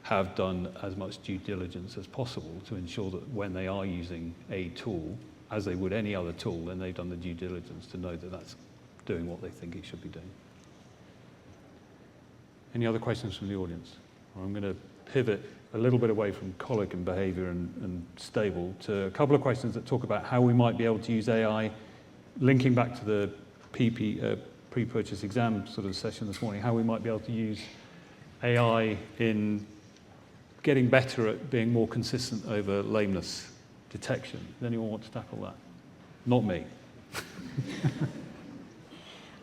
S2: Have done as much due diligence as possible to ensure that when they are using a tool, as they would any other tool, then they've done the due diligence to know that that's doing what they think it should be doing. Any other questions from the audience? I'm going to pivot a little bit away from colic and behaviour and stable to a couple of questions that talk about how we might be able to use AI, linking back to the pre-purchase exam sort of session this morning, how we might be able to use AI in getting better at being more consistent over lameness detection. Does anyone want to tackle that? Not me.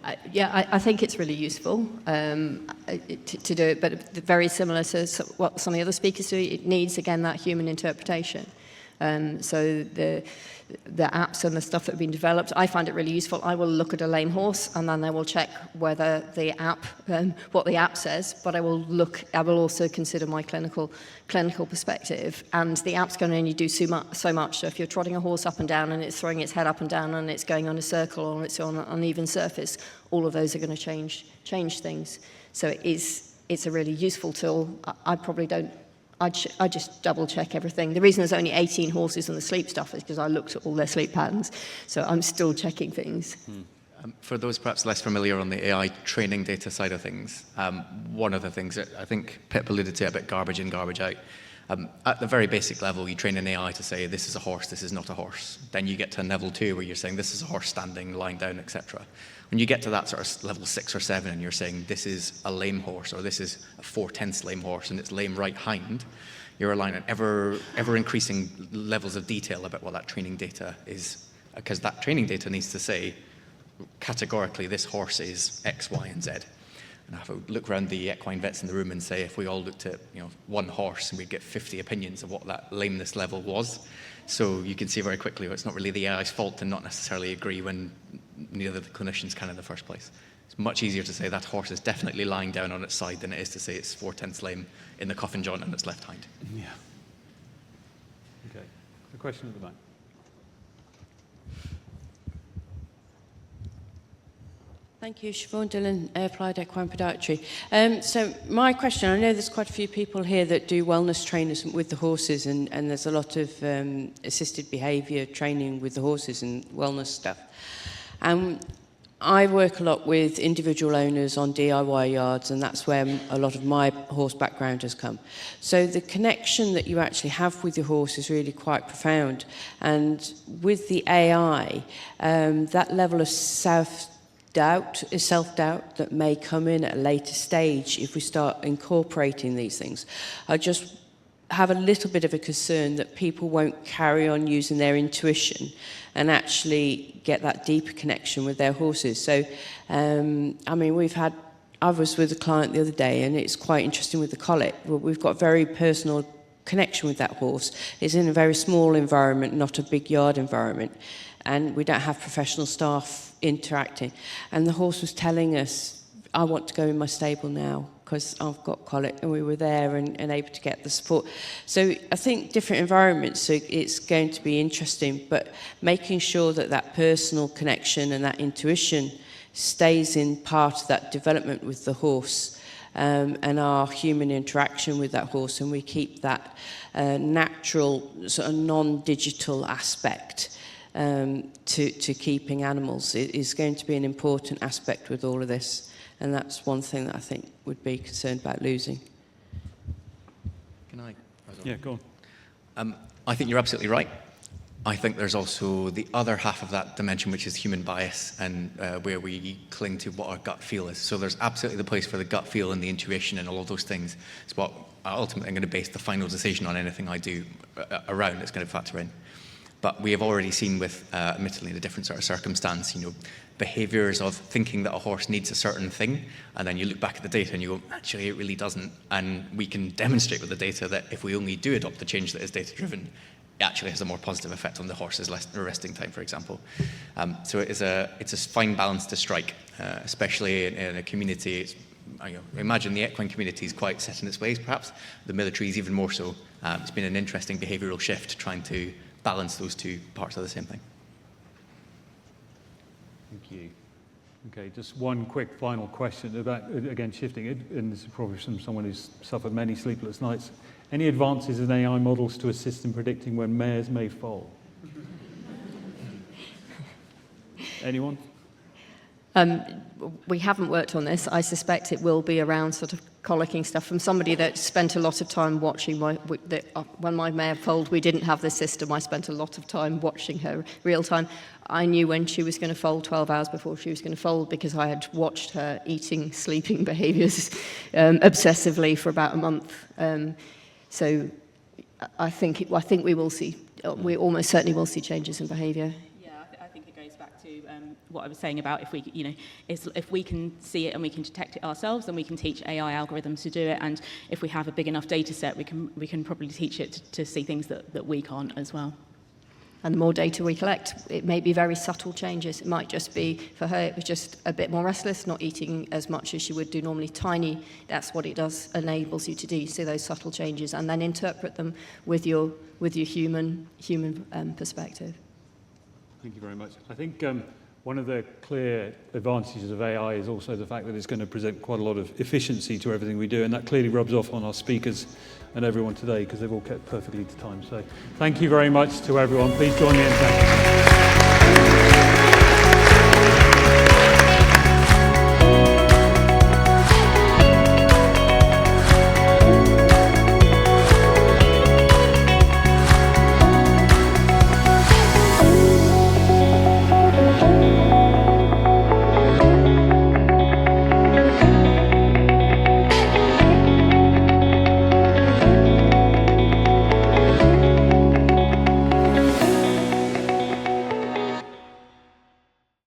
S12: I think it's really useful to do it, but very similar to what some of the other speakers do. It needs, again, that human interpretation. So the apps and the stuff that have been developed, I find it really useful. I will look at a lame horse and then I will check whether the app, what the app says, but I will also consider my clinical perspective. And the app's going to only do so much. So if you're trotting a horse up and down and it's throwing its head up and down and it's going on a circle or it's on an uneven surface, all of those are going to change things. So it's a really useful tool. I just double check everything. The reason there's only 18 horses on the sleep stuff is because I looked at all their sleep patterns. So I'm still checking things.
S5: For those perhaps less familiar on the AI training data side of things, one of the things that I think Pip alluded to a bit, garbage in, garbage out. At the very basic level, you train an AI to say, this is a horse, this is not a horse. Then you get to level 2 where you're saying, this is a horse standing, lying down, etc. When you get to that sort of level 6 or 7 and you're saying, this is a lame horse, or this is a 4/10 lame horse and it's lame right hind, you're relying on ever increasing levels of detail about what that training data is, because that training data needs to say, categorically, this horse is X, Y, and Z. And I have to look around the equine vets in the room and say, if we all looked at one horse, and we'd get 50 opinions of what that lameness level was. So you can see very quickly it's not really the AI's fault to not necessarily agree when neither the clinicians can in the first place. It's much easier to say that horse is definitely lying down on its side than it is to say it's 4/10 lame in the coffin joint on its left hind.
S2: Yeah. Okay. The question at the back.
S13: Thank you, Siobhan Dillon, Applied Equine Podiatry. So my question, I know there's quite a few people here that do wellness trainers with the horses, and there's a lot of assisted behaviour training with the horses and wellness stuff. I work a lot with individual owners on DIY yards, and that's where a lot of my horse background has come. So the connection that you actually have with your horse is really quite profound. And with the AI, that level of self-doubt that may come in at a later stage if we start incorporating these things. I just have a little bit of a concern that people won't carry on using their intuition and actually get that deeper connection with their horses. So, I mean, I was with a client the other day, and it's quite interesting with the colic. We've got a very personal connection with that horse. It's in a very small environment, not a big yard environment, and we don't have professional staff interacting. And the horse was telling us, I want to go in my stable now because I've got colic, and we were there and able to get the support. So I think different environments, so it's going to be interesting, but making sure that that personal connection and that intuition stays in part of that development with the horse and our human interaction with that horse, and we keep that natural sort of non-digital aspect to keeping animals is going to be an important aspect with all of this. And that's one thing that I think would be concerned about losing.
S5: Can I?
S2: Yeah, go
S5: on. I think you're absolutely right. I think there's also the other half of that dimension, which is human bias, and where we cling to what our gut feel is. So there's absolutely the place for the gut feel and the intuition and all of those things. It's what ultimately I'm going to base the final decision on anything I do around. It's going to factor in. But we have already seen with, admittedly, in a different sort of circumstance, behaviours of thinking that a horse needs a certain thing, and then you look back at the data and you go, actually, it really doesn't. And we can demonstrate with the data that if we only do adopt the change that is data-driven, it actually has a more positive effect on the horse's resting time, for example. So it's a fine balance to strike, especially in a community. Imagine the equine community is quite set in its ways, perhaps. The military is even more so. It's been an interesting behavioural shift trying to balance those two parts of the same thing.
S2: Thank you. Okay, just one quick final question about, again, shifting it, and this is probably from someone who's suffered many sleepless nights. Any advances in AI models to assist in predicting when mares may foal? Anyone?
S12: We haven't worked on this. I suspect it will be around sort of colicking stuff. From somebody that spent a lot of time watching when my mare foaled, we didn't have this system. I spent a lot of time watching her real time. I knew when she was going to fold 12 hours before she was going to fold because I had watched her eating, sleeping behaviours obsessively for about a month. So I think we will see, we almost certainly will see changes in behaviour.
S3: I think it goes back to what I was saying about if we can see it and we can detect it ourselves, then we can teach AI algorithms to do it. And if we have a big enough data set, we can probably teach it to see things that we can't as well.
S12: And the more data we collect, it may be very subtle changes. It might just be, for her, it was just a bit more restless, not eating as much as she would do normally. Tiny, that's what it does, enables you to do, see those subtle changes, and then interpret them with your human perspective.
S2: Thank you very much. I think one of the clear advantages of AI is also the fact that it's going to present quite a lot of efficiency to everything we do, and that clearly rubs off on our speakers and everyone today because they've all kept perfectly to time. So thank you very much to everyone. Please join me in thanking.